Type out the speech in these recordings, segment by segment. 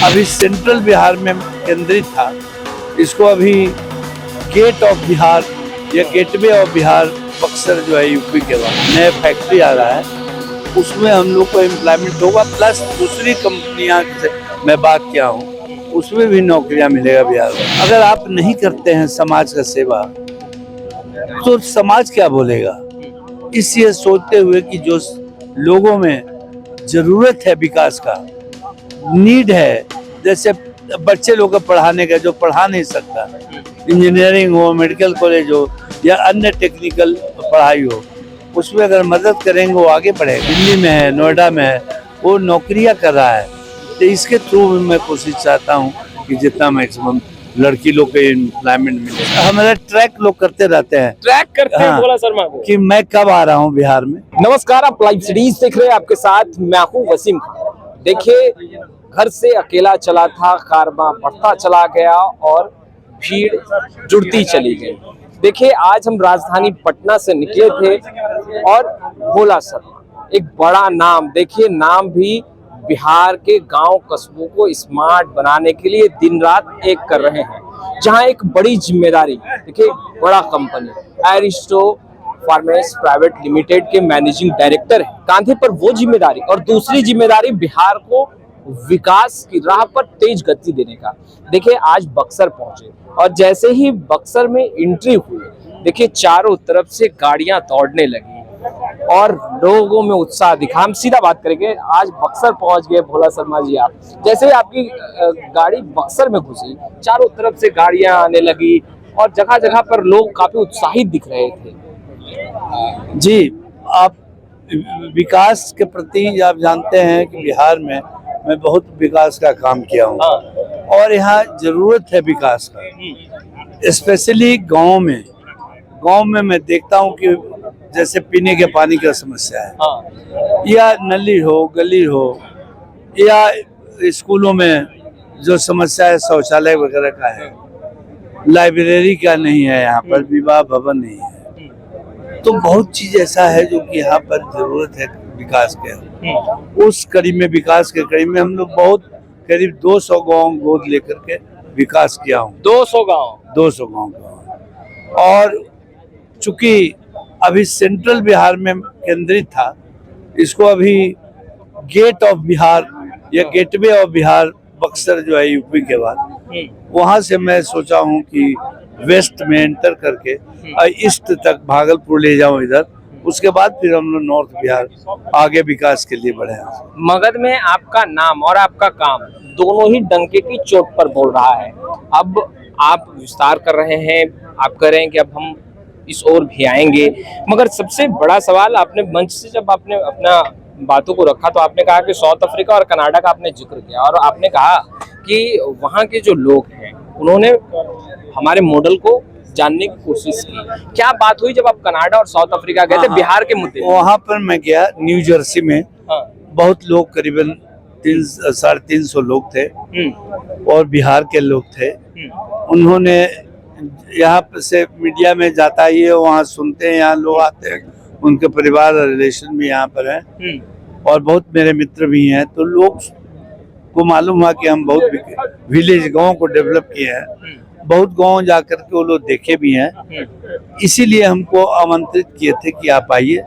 अभी सेंट्रल बिहार में केंद्रित था, इसको अभी गेट ऑफ बिहार या गेटवे ऑफ बिहार बक्सर जो है यूपी के बाद नया फैक्ट्री आ रहा है, उसमें हम लोग को एम्प्लॉयमेंट होगा, प्लस दूसरी कंपनियां से मैं बात किया हूँ उसमें भी नौकरियां मिलेगा बिहार में। अगर आप नहीं करते हैं समाज का सेवा तो समाज क्या बोलेगा, इसलिए सोचते हुए कि जो लोगों में जरूरत है विकास का, नीड है, जैसे बच्चे लोग को पढ़ाने का जो पढ़ा नहीं सकता, इंजीनियरिंग हो, मेडिकल कॉलेज हो या अन्य टेक्निकल पढ़ाई हो, उसमें अगर मदद करेंगे वो आगे बढ़ेगा। दिल्ली में है, नोएडा में है, वो नौकरियां कर रहा है, तो इसके थ्रू मैं कोशिश चाहता हूँ कि जितना मैक्सिमम लड़की लोग को एम्प्लॉयमेंट मिले। हमारे ट्रैक लोग करते रहते हैं, ट्रैक करते हैं भोला शर्मा को कि मैं कब आ रहा हूँ बिहार में। नमस्कार, आप लाइव सीरीज देख रहे हैं, आपके साथ मैं हूं वसीम। देखिए, घर से अकेला चला था, कारवां बढ़ता चला गया और भीड़ जुड़ती चली गई। देखिए, आज हम राजधानी पटना से निकले थे और भोला शर्मा एक बड़ा नाम, देखिए नाम भी बिहार के गांव कस्बों को स्मार्ट बनाने के लिए दिन रात एक कर रहे हैं। जहां एक बड़ी जिम्मेदारी, देखिए बड़ा कंपनी एरिस्टो फार्मेस प्राइवेट लिमिटेड के मैनेजिंग डायरेक्टर है, कांधे पर वो जिम्मेदारी, और दूसरी जिम्मेदारी बिहार को विकास की राह पर तेज गति देने का। देखिए, आज बक्सर पहुंचे और जैसे ही बक्सर में एंट्री हुई, देखिए चारों तरफ से गाड़ियां दौड़ने लगी और लोगों में उत्साह दिखा। हम सीधा बात करेंगे, आज बक्सर पहुंच गए भोला शर्मा जी आप। जैसे ही आपकी गाड़ी बक्सर में घुसी, चारों तरफ से गाड़ियां आने लगी और जगह जगह पर लोग काफी उत्साहित दिख रहे थे। जी, आप विकास के प्रति आप जानते हैं कि बिहार में मैं बहुत विकास का काम किया हूँ और यहाँ जरूरत है विकास का, स्पेशली गांव में मैं देखता हूँ कि जैसे पीने के पानी का समस्या है, या नली हो, गली हो, या स्कूलों में जो समस्या है शौचालय वगैरह का है, लाइब्रेरी का नहीं है, यहाँ पर विवाह भवन नहीं है, तो बहुत चीज ऐसा है जो कि यहाँ पर जरूरत है विकास के। उस कड़ी में, विकास के कड़ी में हम लोग बहुत करीब 200 गांव गोद लेकर के विकास किया हूँ। 200 गांव का। और चूंकि अभी सेंट्रल बिहार में केंद्रित था, इसको अभी गेट ऑफ बिहार या गेटवे ऑफ बिहार बक्सर जो है यूपी के बाद, वहां से मैं सोचा हूँ कि वेस्ट में एंटर करके ईस्ट तक भागलपुर ले जाऊं इधर, उसके बाद फिर हम लोग नॉर्थ बिहार आगे विकास के लिए बढ़े। मगध में आपका नाम और आपका काम दोनों ही डंके की चोट पर बोल रहा है। अब आप विस्तार कर रहे हैं, आप कह रहे हैं कि अब हम इस ओर भी आएंगे, मगर सबसे बड़ा सवाल, आपने मंच से जब आपने अपना बातों को रखा तो आपने कहा कि साउथ अफ्रीका और कनाडा का आपने जिक्र किया और आपने कहा कि वहाँ के जो लोग हैं उन्होंने हमारे मॉडल को जानने की कोशिश की। क्या बात हुई जब आप कनाडा और साउथ अफ्रीका गए थे बिहार के मुद्दे? वहाँ पर मैं गया, न्यू जर्सी में बहुत लोग, करीबन 350 लोग थे और बिहार के लोग थे। उन्होंने यहाँ से मीडिया में जाता ही है, वहाँ सुनते हैं, यहाँ लोग आते हैं, उनके परिवार और रिलेशन भी यहाँ पर है और बहुत मेरे मित्र भी हैं, तो लोग को मालूम हुआ कि हम बहुत विलेज गांव को डेवलप किए हैं, बहुत गांव जाकर के वो लोग देखे भी हैं, इसीलिए हमको आमंत्रित किए थे कि आप आइए।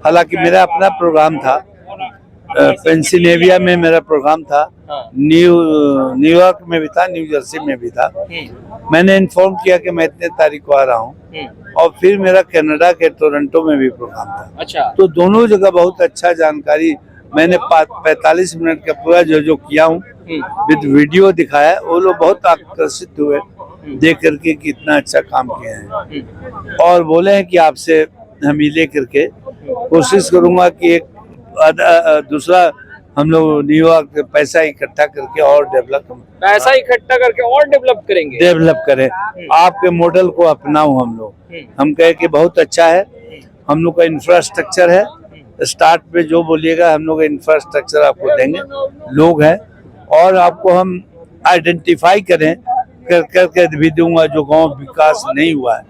हालांकि मेरा अपना प्रोग्राम था, पेंसिल्वेनिया में मेरा प्रोग्राम था, न्यूयॉर्क में भी था, न्यू जर्सी में भी था। मैंने इन्फॉर्म किया कि मैं इतने तारीख को आ रहा हूँ और फिर मेरा कनाडा के टोरंटो में भी प्रोग्राम था। अच्छा। तो दोनों जगह बहुत अच्छा जानकारी मैंने 45 मिनट का पूरा जो किया हूँ विद वीडियो दिखाया, वो लोग बहुत आकर्षित हुए देख करके कि इतना अच्छा काम किया है और बोले हैं कि आपसे हम ले करके कोशिश करूंगा कि एक दूसरा हम लोग न्यूयॉर्क पैसा इकट्ठा करके और डेवलप करें, आपके मॉडल को अपनाऊं हम लोग। हम कहे कि बहुत अच्छा है, हम लोग का इंफ्रास्ट्रक्चर है, स्टार्ट पे जो बोलिएगा हम लोग इंफ्रास्ट्रक्चर आपको देंगे, लोग हैं, और आपको हम आइडेंटिफाई करके भी दूंगा जो गांव विकास नहीं हुआ है,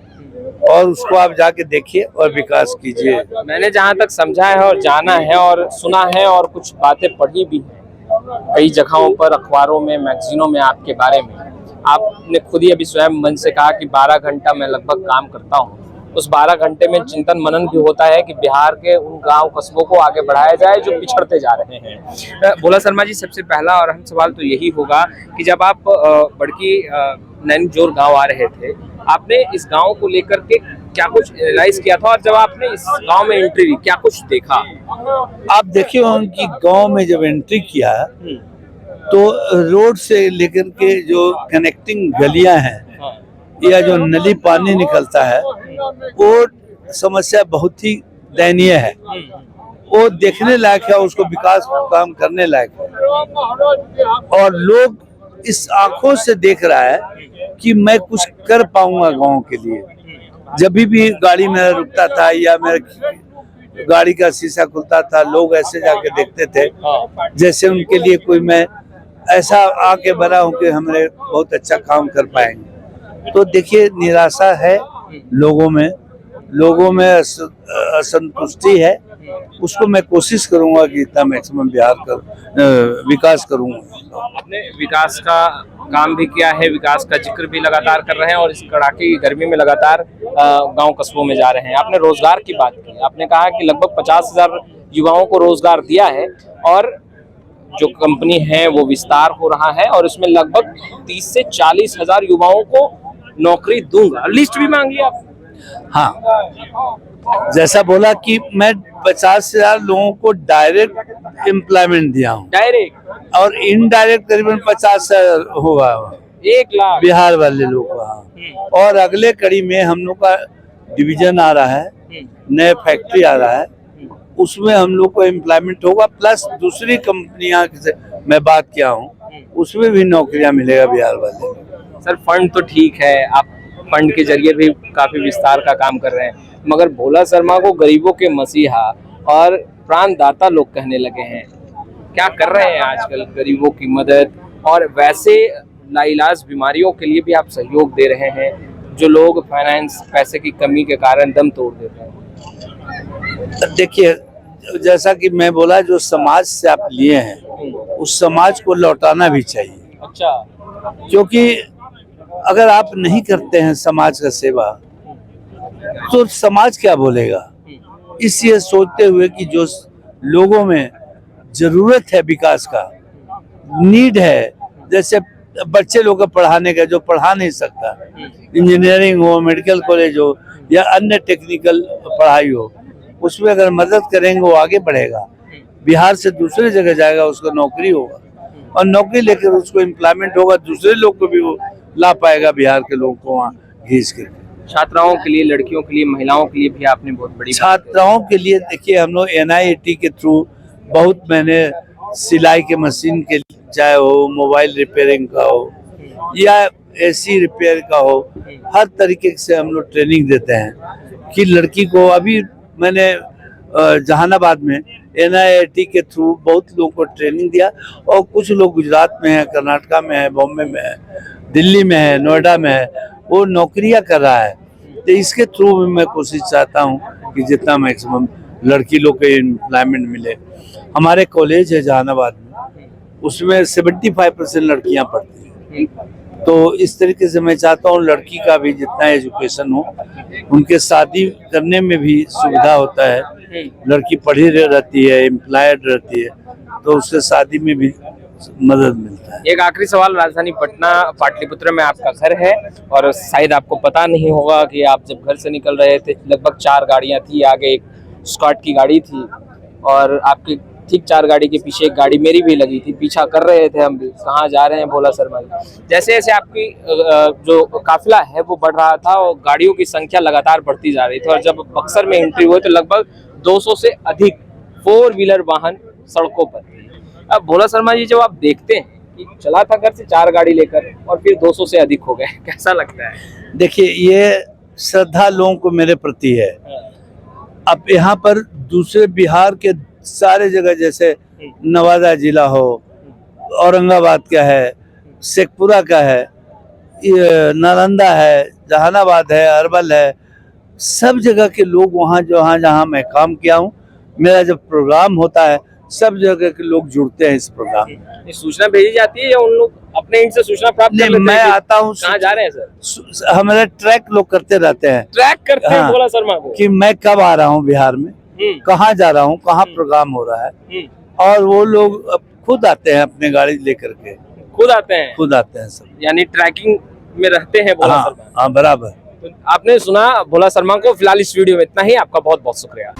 और उसको आप जाके देखिए और विकास कीजिए। मैंने जहाँ तक समझा है और जाना है और सुना है और कुछ बातें पढ़ी भी है कई जगहों पर अखबारों में, मैगजीनों में आपके बारे में आपने खुद ही अभी स्वयं मन से कहा कि 12 घंटा मैं लगभग काम करता हूँ। उस 12 घंटे में चिंतन मनन भी होता है कि बिहार के उन गांव कस्बों को आगे बढ़ाया जाए जो पिछड़ते जा रहे हैं। भोला शर्मा जी, सबसे पहला और अहम सवाल तो यही होगा कि जब आप बड़की नैनजोर गांव आ रहे थे, आपने इस गांव को लेकर के क्या कुछ एनालाइज किया था, और जब आपने इस गांव में एंट्री ली क्या कुछ देखा? आप देखिए, उनकी गांव में जब एंट्री किया तो रोड से लेकर के जो कनेक्टिंग गलियां हैं या जो नली पानी निकलता है, वो समस्या बहुत ही दयनीय है। वो देखने लायक है, उसको विकास काम करने लायक है, और लोग इस आंखों से देख रहा है कि मैं कुछ कर पाऊंगा गांव के लिए। जब भी गाड़ी मेरा रुकता था या मेरा गाड़ी का शीशा खुलता था, लोग ऐसे जाके देखते थे जैसे उनके लिए कोई मैं ऐसा आके बना हूं कि हमने बहुत अच्छा काम कर पाएंगे। तो देखिए, निराशा है लोगों में असंतुष्टि है। उसको मैं कोशिश करूंगा कि इतना मैक्सिमम बिहार कर विकास करूंगा। आपने विकास का काम भी किया है, विकास का जिक्र भी लगातार कर रहे हैं, और इस कड़ाके की गर्मी में लगातार गांव कस्बों में जा रहे हैं। आपने रोजगार की बात की, आपने कहा कि लगभग 50,000 युवाओं को रोजगार दिया है, और जो कंपनी है वो विस्तार हो रहा है, और इसमें लगभग 30 से 40,000 युवाओं को नौकरी दूंगा, लिस्ट भी मांगी आप? हाँ, जैसा बोला कि मैं 50,000 लोगों को डायरेक्ट एम्प्लॉयमेंट दिया हूँ, डायरेक्ट, और इनडायरेक्ट करीबन 50,000 होगा 1 लाख बिहार वाले लोग वहाँ। और अगले कड़ी में हम लोग का डिवीजन आ रहा है, नए फैक्ट्री आ रहा है, उसमें हम लोग को एम्प्लॉयमेंट होगा, प्लस दूसरी कंपनियां से मैं बात किया हूँ, उसमें भी नौकरियां मिलेगा बिहार वाले। सर, फंड तो ठीक है, आप फंड के जरिए भी काफी विस्तार का काम कर रहे हैं, मगर भोला शर्मा को गरीबों के मसीहा और प्राणदाता लोग कहने लगे हैं। क्या कर रहे हैं आजकल गरीबों की मदद, और वैसे लाइलाज बीमारियों के लिए भी आप सहयोग दे रहे हैं जो लोग फाइनेंस पैसे की कमी के कारण दम तोड़ देते हैं? देखिए, जैसा कि मैं बोला, जो समाज से आप लिए हैं उस समाज को लौटाना भी चाहिए। अच्छा, क्योंकि अगर आप नहीं करते हैं समाज का सेवा तो समाज क्या बोलेगा। इसलिए सोचते हुए कि जो लोगों में जरूरत है विकास का, नीड है, जैसे बच्चे लोग को पढ़ाने का जो पढ़ा नहीं सकता, इंजीनियरिंग हो, मेडिकल कॉलेज हो या अन्य टेक्निकल पढ़ाई हो, उसमें अगर मदद करेंगे वो आगे बढ़ेगा, बिहार से दूसरी जगह जाएगा, उसको नौकरी होगा, और नौकरी लेकर उसको एम्प्लॉयमेंट होगा, दूसरे लोग को भी वो ला पाएगा, बिहार के लोगों को वहाँ घींच के। छात्राओं के लिए, लड़कियों के लिए, महिलाओं के लिए भी आपने बहुत बड़ी छात्राओं के लिए देखिए, हम लोग NIT के थ्रू बहुत, मैंने सिलाई के मशीन के, चाहे हो मोबाइल रिपेयरिंग का हो या AC रिपेयर का हो, हर तरीके से हम लोग ट्रेनिंग देते हैं कि लड़की को। अभी मैंने जहानाबाद में NIT के थ्रू बहुत लोगों को ट्रेनिंग दिया, और कुछ लोग गुजरात में है, कर्नाटका में है, बॉम्बे में है, दिल्ली में है, नोएडा में है, वो नौकरियां कर रहा है। तो इसके थ्रू भी मैं कोशिश चाहता हूं कि जितना मैक्सिमम लड़की लोग को एम्प्लॉयमेंट मिले। हमारे कॉलेज है जहानाबाद में, उसमें 75% लड़कियां पढ़ती हैं। तो इस तरीके से मैं चाहता हूँ लड़की का भी जितना एजुकेशन हो, उनके शादी करने में भी सुविधा होता है। लड़की पढ़ी रहती है, एम्प्लॉयड रहती है, तो उससे शादी में भी मदद मिलता है। एक आखिरी सवाल, राजधानी पटना पाटलिपुत्र में आपका घर है, और शायद आपको पता नहीं होगा कि आप जब घर से निकल रहे थे लगभग 4 गाड़ियां थी, आगे एक स्कॉट की गाड़ी थी, और आपकी ठीक 4 गाड़ी के पीछे एक गाड़ी मेरी भी लगी थी। पीछा कर रहे थे हम भी, कहाँ जा रहे हैं भोला शर्मा जी। जैसे जैसे आपकी जो काफिला है वो बढ़ रहा था, और गाड़ियों की संख्या लगातार बढ़ती जा रही थी, और जब बक्सर में एंट्री हुई तो लगभग 200 से अधिक 4 व्हीलर वाहन सड़कों पर। अब भोला शर्मा जी, जब आप देखते हैं कि चला था घर से 4 गाड़ी लेकर और फिर 200 से अधिक हो गए, कैसा लगता है? देखिए, ये श्रद्धा लोगों को मेरे प्रति है। अब यहाँ पर दूसरे बिहार के सारे जगह, जैसे नवादा जिला हो, औरंगाबाद का है, शेखपुरा का है, नालंदा है, जहानाबाद है, अरवल है, सब जगह के लोग वहाँ जहाँ मैं काम किया हूँ, मेरा जब प्रोग्राम होता है सब जगह के लोग जुड़ते हैं इस प्रोग्राम में। ये सूचना भेजी जाती है या उन लोग अपने एंड से सूचना प्राप्त कर नहीं, लेते मैं हैं कि आता हूँ, कहाँ जा रहे हैं सर? हमारे ट्रैक लोग करते रहते हैं ट्रैक करते हैं हाँ। भोला शर्मा को। कि मैं कब आ रहा हूँ बिहार में, कहाँ जा रहा हूँ, कहाँ प्रोग्राम हो रहा है, और वो लोग अब खुद आते हैं अपने गाड़ी लेकर के, खुद आते हैं, खुद आते हैं सब। यानी ट्रैकिंग में रहते हैं भोला हाँ शर्मा। हाँ, बराबर। तो आपने सुना भोला शर्मा को। फिलहाल इस वीडियो में इतना ही। आपका बहुत बहुत शुक्रिया।